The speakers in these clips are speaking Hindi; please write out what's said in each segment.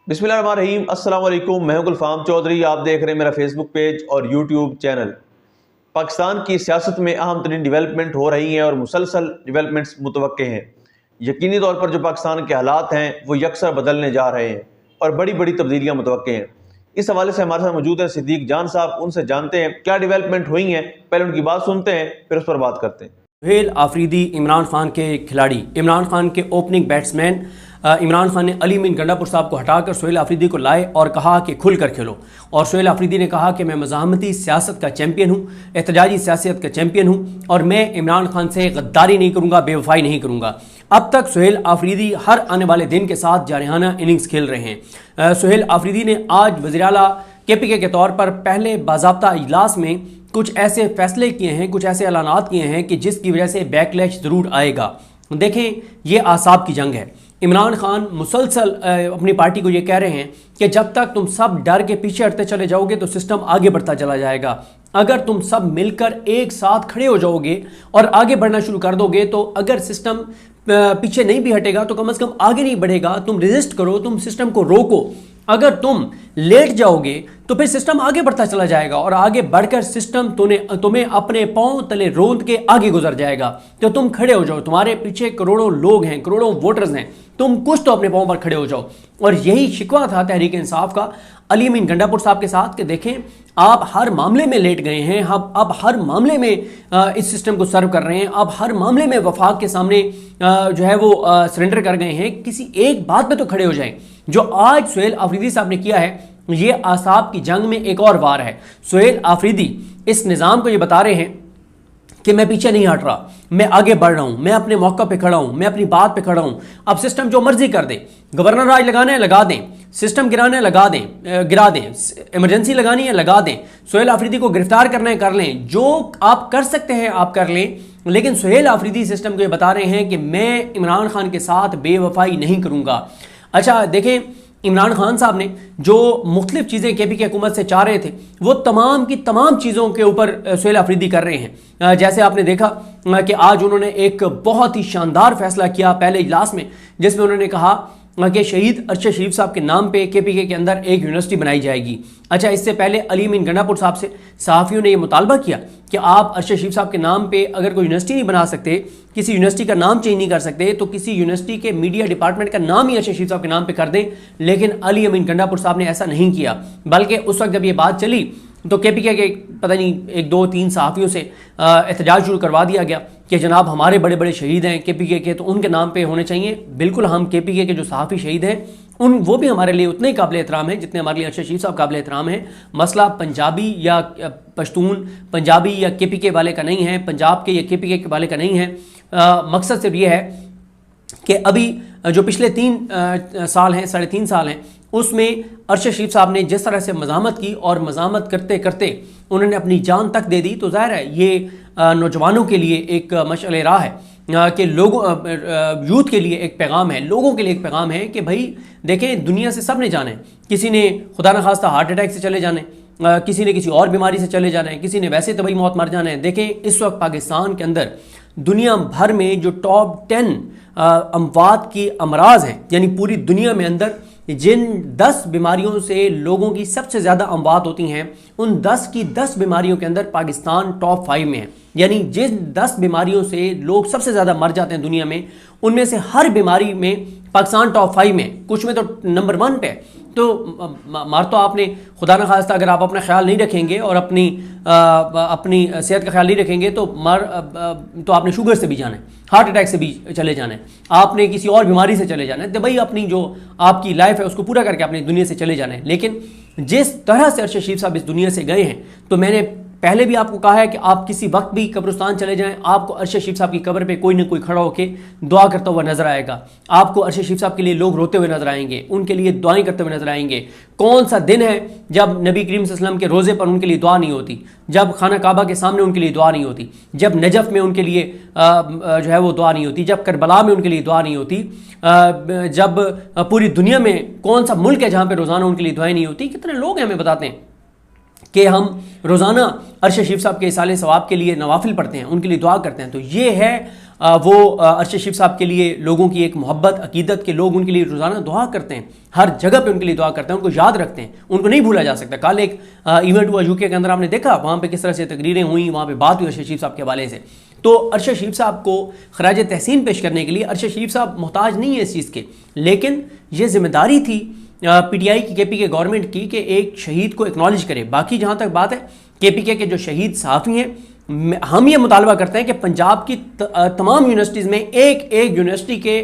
बिस्मिल्लाहिर्रहमानिर्रहीम। अस्सलाम वालेकुम। मैं हूं गुलफाम चौधरी। आप देख रहे हैं मेरा फेसबुक पेज और यूट्यूब चैनल। पाकिस्तान की सियासत में अहम तरीन डिवेलपमेंट हो रही हैं और मुसलसल डिवेलपमेंट्स मुतवक्के हैं। यकीनी तौर पर जो पाकिस्तान के हालात हैं वो यकसर बदलने जा रहे हैं और बड़ी बड़ी तब्दीलियाँ मुतवक्के हैं। इस हवाले से हमारे साथ मौजूद हैं सिद्दीक जान साहब। उनसे जानते हैं क्या डिवेलपमेंट हुई हैं, पहले उनकी बात सुनते हैं फिर उस पर बात करते हैं। सुहेल आफरीदी इमरान खान के खिलाड़ी, इमरान खान के ओपनिंग बैट्समैन इमरान खान ने अली मीन गंडापुर साहब को हटाकर सुहेल आफरीदी को लाए और कहा कि खुल कर खेलो। और सुहेल आफरीदी ने कहा कि मैं मज़ाहमती सियासत का चैम्पियन हूँ, एहतजाजी सियासत का चैम्पियन हूँ और मैं इमरान खान से गद्दारी नहीं करूँगा, बेवफाई नहीं करूँगा। अब तक सुहेल आफरीदी हर आने वाले दिन के साथ जारहाना इनिंग्स खेल रहे हैं। सुहेल आफरीदी ने आज वज़ीर आला KPK के तौर पर पहले बाज़ाब्ता इजलास में कुछ ऐसे फैसले किए हैं, कुछ ऐसे ऐलानात किए हैं कि जिसकी वजह से बैकलैश ज़रूर आएगा। देखें, ये आसाब की जंग है। इमरान खान मुसलसल अपनी पार्टी को ये कह रहे हैं कि जब तक तुम सब डर के पीछे हटते चले जाओगे तो सिस्टम आगे बढ़ता चला जाएगा। अगर तुम सब मिलकर एक साथ खड़े हो जाओगे और आगे बढ़ना शुरू कर दोगे तो अगर सिस्टम पीछे नहीं भी हटेगा तो कम से कम आगे नहीं बढ़ेगा। तुम रेजिस्ट करो, तुम सिस्टम को रोको। अगर तुम लेट जाओगे तो फिर सिस्टम आगे बढ़ता चला जाएगा और आगे बढ़कर सिस्टम तुम्हें अपने पांव तले रोंद के आगे गुजर जाएगा। तो तुम खड़े हो जाओ, तुम्हारे पीछे करोड़ों लोग हैं, करोड़ों वोटर्स हैं, तुम कुछ तो अपने पांव पर खड़े हो जाओ। और यही शिकवा था तहरीक इंसाफ का अली मीन गंडापुर साहब के साथ कि देखें, आप हर मामले में लेट गए हैं, अब हर मामले में इस सिस्टम को सर्व कर रहे हैं, अब हर मामले में वफाक के सामने जो है वो सरेंडर कर गए हैं। किसी एक बात पे तो खड़े हो जाएं। जो आज सुहेल आफरीदी साहब ने किया है ये आसाब की जंग में एक और वार है। सुहेल आफरीदी इस निज़ाम को ये बता रहे हैं कि मैं पीछे नहीं हट रहा, मैं आगे बढ़ रहा हूं, मैं अपने मौका पे खड़ा हूं, मैं अपनी बात पे खड़ा हूं। अब सिस्टम जो मर्जी कर दे, गवर्नर राज लगाना है लगा दें, सिस्टम गिराना है लगा दें, गिरा दें, इमरजेंसी लगानी है लगा दें, सुहेल आफरीदी को गिरफ्तार करना है कर लें, जो आप कर सकते हैं आप कर लें। लेकिन सुहेल आफरीदी सिस्टम को ये बता रहे हैं कि मैं इमरान खान के साथ बेवफाई नहीं करूंगा। अच्छा देखें, इमरान खान साहब ने जो मुख्तलिफ चीज़ें KPK हुकूमत से चाह रहे थे वो तमाम की तमाम चीज़ों के ऊपर सुहेल आफरीदी कर रहे हैं। जैसे आपने देखा कि आज उन्होंने एक बहुत ही शानदार फैसला किया पहले इजलास में, जिसमें उन्होंने कहा कि शहीद अरशद शरीफ साहब के नाम पे KPK के अंदर एक यूनिवर्सिटी बनाई जाएगी। अच्छा, इससे पहले अली मीन गंडापुर साहब से सहाफ़ियों ने यह मुतालबा किया कि आप अरशद शरीफ साहब के नाम पे अगर कोई यूनिवर्सिटी नहीं बना सकते, किसी यूनिवर्सिटी का नाम चेंज नहीं कर सकते, तो किसी यूनिवर्सिटी के मीडिया डिपार्टमेंट का नाम ही अरशद शरीफ साहब के नाम पे कर दें। लेकिन अली मीन गंडापुर साहब ने ऐसा नहीं किया, बल्कि उस वक्त जब ये बात चली तो KPK के पता नहीं 1-2-3 सहाफ़ियों से एहतजाज शुरू करवा दिया गया कि जनाब हमारे बड़े बड़े शहीद हैं KPK के, तो उनके नाम पे होने चाहिए। बिल्कुल, हम KPK के जो सहाफ़ी शहीद हैं वो भी हमारे लिए उतने ही काबिल एहतराम हैं जितने हमारे लिए अरशद शरीफ साहब काबिल एहतराम हैं। मसला पंजाबी या पश्तून, पंजाबी या KPK वाले का नहीं है, पंजाब के या KPK के वाले का नहीं है। मकसद सिर्फ ये है कि अभी जो पिछले 3 साल हैं, 3.5 साल हैं, उसमें अरशद शरीफ साहब ने जिस तरह से मज़ामत की और मज़ामत करते करते उन्होंने अपनी जान तक दे दी, तो ज़ाहिर है ये नौजवानों के लिए एक मशअल राह है कि लोगों यूथ के लिए एक पैगाम है, लोगों के लिए एक पैगाम है कि भाई देखें, दुनिया से सब ने जाना है। किसी ने खुदा न खास्ता हार्ट अटैक से चले जाने, किसी ने किसी और बीमारी से चले जाना है, किसी ने वैसे तबाही मौत मर जाना है। देखें, इस वक्त पाकिस्तान के अंदर दुनिया भर में जो टॉप 10 अमवात की अमराज हैं, यानी पूरी दुनिया में अंदर जिन 10 बीमारियों से लोगों की सबसे ज़्यादा अमवात होती हैं, उन 10 की 10 बीमारियों के अंदर पाकिस्तान टॉप 5 में है। यानी जिन 10 बीमारियों से लोग सबसे ज़्यादा मर जाते हैं दुनिया में, उनमें से हर बीमारी में पाकिस्तान टॉप 5 में, कुछ में तो नंबर 1 पे। तो मार तो आपने खुदा न खास्ता अगर आप अपना ख्याल नहीं रखेंगे और अपनी सेहत का ख्याल नहीं रखेंगे तो आपने शुगर से भी जाना है, हार्ट अटैक से भी चले जाना है, आपने किसी और बीमारी से चले जाना है। तो भाई अपनी जो आपकी लाइफ है उसको पूरा करके अपनी दुनिया से चले जाना है। लेकिन जिस तरह से अरशद शरीफ साहब इस दुनिया से गए हैं, तो मैंने पहले भी आपको कहा है कि आप किसी वक्त भी कब्रिस्तान चले जाएं, आपको अरशद शरीफ साहब की कब्र पे कोई ना कोई खड़ा होकर दुआ करता हुआ नजर आएगा। आपको अरशद शरीफ साहब के लिए लोग रोते हुए नजर आएंगे, उनके लिए दुआएं करते हुए नजर आएंगे। कौन सा दिन है जब नबी करीम सल्लल्लाहु अलैहि वसल्लम के रोज़े पर उनके लिए दुआ नहीं होती, जब खाना काबा के सामने उनके लिए दुआ नहीं होती, जब नजफ़ में उनके लिए जो है वो दुआ नहीं होती, जब करबला में उनके लिए दुआ नहीं होती, जब पूरी दुनिया में कौन सा मुल्क है जहाँ पर रोज़ाना उनके लिए दुआएं नहीं होती। कितने लोग हैं हमें बताते हैं कि हम रोज़ाना अरशद शरीफ साहब के इसाले सवाब के लिए नवाफिल पढ़ते हैं, उनके लिए दुआ करते हैं। तो ये है वो अरशद शरीफ साहब के लिए लोगों की एक मोहब्बत अकीदत के लोग उनके लिए रोज़ाना दुआ करते हैं, हर जगह पे उनके लिए दुआ करते हैं, उनको याद रखते हैं, उनको नहीं भूला जा सकता। कल एक इवेंट हुआ यूके के अंदर, आपने देखा वहाँ पे किस तरह से तकरीरें हुई, वहाँ पे बात हुई अरशद शरीफ साहब के हवाले से। तो अरशद शरीफ साहब को खराज तहसीन पेश करने के लिए अरशद शरीफ साहब मोहताज नहीं है इस चीज़ के, लेकिन ये जिम्मेदारी थी पीटीआई की, केपीके गवर्नमेंट की, कि एक शहीद को एक्नॉलेज करे। बाकी जहाँ तक बात है केपीके के जो शहीद सहाफ़ी हैं, हम ये मुतालबा करते हैं कि पंजाब की तमाम यूनिवर्सिटीज़ में एक एक यूनिवर्सिटी के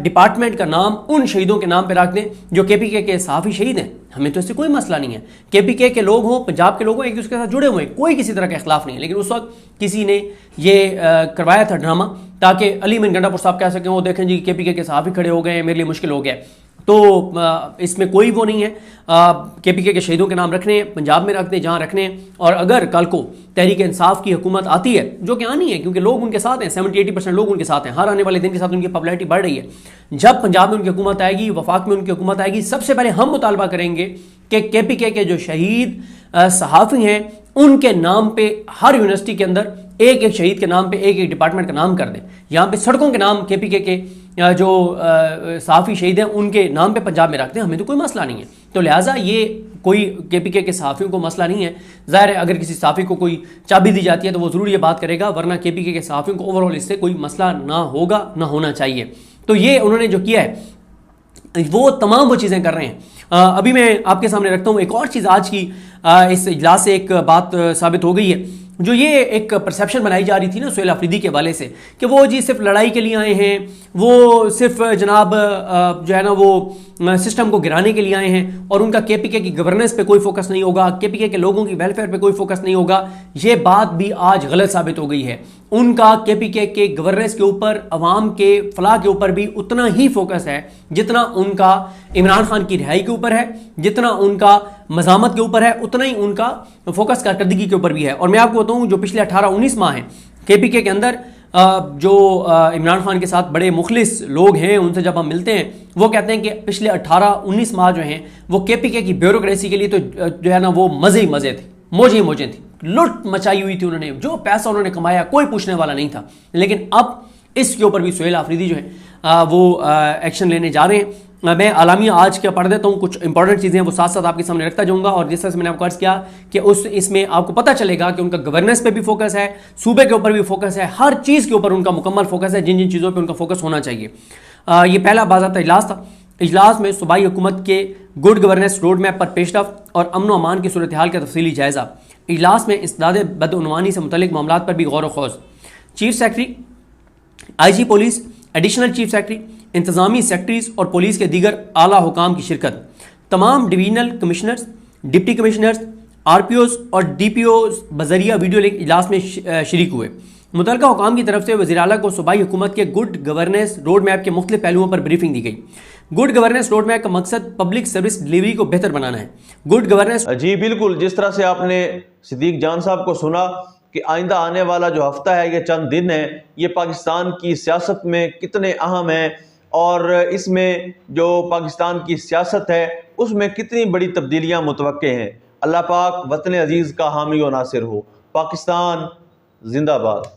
डिपार्टमेंट का नाम उन शहीदों के नाम पे रख दें जो केपीके के सहाफ़ी शहीद हैं। हमें तो इससे कोई मसला नहीं है, केपीके के लोग हों, पंजाब के लोग हों, एक दूसरे के साथ जुड़े हुए हैं, कोई किसी तरह का इख्लाफ नहीं है। लेकिन उस वक्त किसी ने ये करवाया था ड्रामा ताकि अली अमीन गंडापुर साहब कह सकें वो देखें जी केपीके के सहाफ़ी खड़े हो गए, मेरे लिए मुश्किल हो गया। तो इसमें कोई वो नहीं है, केपीके के शहीदों के नाम रखने हैं, पंजाब में रखने जहाँ रखने हैं। और अगर कल को तहरीक इंसाफ की हुकूमत आती है, जो कि आनी है क्योंकि लोग उनके साथ हैं, 70-80% लोग उनके साथ हैं, हर आने वाले दिन के साथ उनकी पॉपुलैरिटी बढ़ रही है। जब पंजाब में उनकी हुकूमत आएगी, वफाक में उनकी हुकूमत आएगी, सबसे पहले हम मुतालबा करेंगे कि केपीके के जो शहीद सहाफ़ी हैं उनके नाम पे हर यूनिवर्सिटी के अंदर एक एक शहीद के नाम पे एक एक डिपार्टमेंट का नाम कर दें। यहाँ पे सड़कों के नाम केपीके के जो सहाफ़ी शहीद हैं उनके नाम पे पंजाब में रखते हैं, हमें तो कोई मसला नहीं है। तो लिहाजा ये कोई केपीके के सहाफ़ियों को मसला नहीं है। ज़ाहिर है अगर किसी सहाफ़ी को कोई चाबी दी जाती है तो वो ज़रूर ये बात करेगा, वरना केपीके के सहाफ़ियों को ओवरऑल इससे कोई मसला ना होगा, ना होना चाहिए। तो ये उन्होंने जो किया है वो तमाम वो चीज़ें कर रहे हैं। अभी मैं आपके सामने रखता हूँ एक और चीज़, आज की इस इजलास से एक बात साबित हो गई है। जो ये एक परसेप्शन बनाई जा रही थी ना सुहेल अफरीदी के हवाले से कि वो जी सिर्फ लड़ाई के लिए आए हैं, वो सिर्फ जनाब जो है ना वो सिस्टम को गिराने के लिए आए हैं और उनका केपीके की गवर्नेंस पे कोई फोकस नहीं होगा, केपीके के लोगों की वेलफेयर पे कोई फोकस नहीं होगा। ये बात भी आज गलत साबित हो गई है। उनका केपीके के गवर्नेंस के ऊपर, अवाम के फलाह के ऊपर भी उतना ही फोकस है जितना उनका इमरान खान की रिहाई के ऊपर है, जितना उनका मज़ामत के ऊपर है, उतना ही उनका फोकस कारकर्दगी के ऊपर भी है। और मैं आपको बताऊं जो पिछले 18-19 माह हैं केपीके के अंदर जो इमरान खान के साथ बड़े मुखलिस लोग हैं, उनसे जब हम मिलते हैं वो कहते हैं कि पिछले 18-19 माह जो हैं वो केपीके की ब्यूरोक्रेसी के लिए तो जो है ना वो मज़े ही मज़े थे, मौजें ही मौजें थी, लुट मचाई हुई थी उन्होंने, जो पैसा उन्होंने कमाया कोई पूछने वाला नहीं था। लेकिन अब इसके ऊपर भी सुहेल अफरीदी जो है वो एक्शन लेने जा रहे हैं। मैं आलामिया आज क्या पढ़ देता हूँ, कुछ इंपॉर्टेंट चीज़ें वो साथ साथ आपके सामने रखता जाऊँगा। और जिस तरह से मैंने आपको अर्ज़ किया कि इसमें आपको पता चलेगा कि उनका गवर्नेंस पे भी फोकस है, सूबे के ऊपर भी फोकस है, हर चीज़ के ऊपर उनका मुकम्मल फोकस है, जिन जिन चीज़ों पर उनका फोकस होना चाहिए। ये पहला बाज़ाब्ता इजलास था। इजलास में सूबाई हुकूमत के गुड गवर्नेंस रोड मैप पर पेशरफ और अमन व अमान की सूरत हाल का तफसीली जायज़ा। इजलास में इस्दाद बदउनवानी से मुतल्लिक़ मामलात पर भी गौर व खौज। Chief secretary, IG police, additional chief secretary, इंतजामी सेक्रेटरीज और पुलिस के दीगर आला हुकाम की शिरकत। तमाम divisional commissioners, deputy commissioners, RPOs और DPOs बजरिया वीडियो लिंक इजलास में शरीक हुए। मुतल्लिका हुकाम की तरफ से वज़ीर आला को सूबाई हुकूमत के गुड गवर्नेंस रोड मैप के मुख्तलिफ पहलुओं पर ब्रीफिंग दी गई। गुड गवर्नेंस रोड मैप का मकसद पब्लिक सर्विस डिलीवरी को बेहतर बनाना है। गुड गवर्नेंस, जी बिल्कुल, जिस तरह से आपने सिद्दीक जान साहब को सुना कि आइंदा आने वाला जो हफ्ता है, ये चंद दिन है, ये पाकिस्तान की सियासत में कितने अहम है और इसमें जो पाकिस्तान की सियासत है उसमें कितनी बड़ी तब्दीलियां मुतवक्के हैं। अल्लाह पाक वतन अजीज़ का हामी व नासिर हो। पाकिस्तान जिंदाबाद।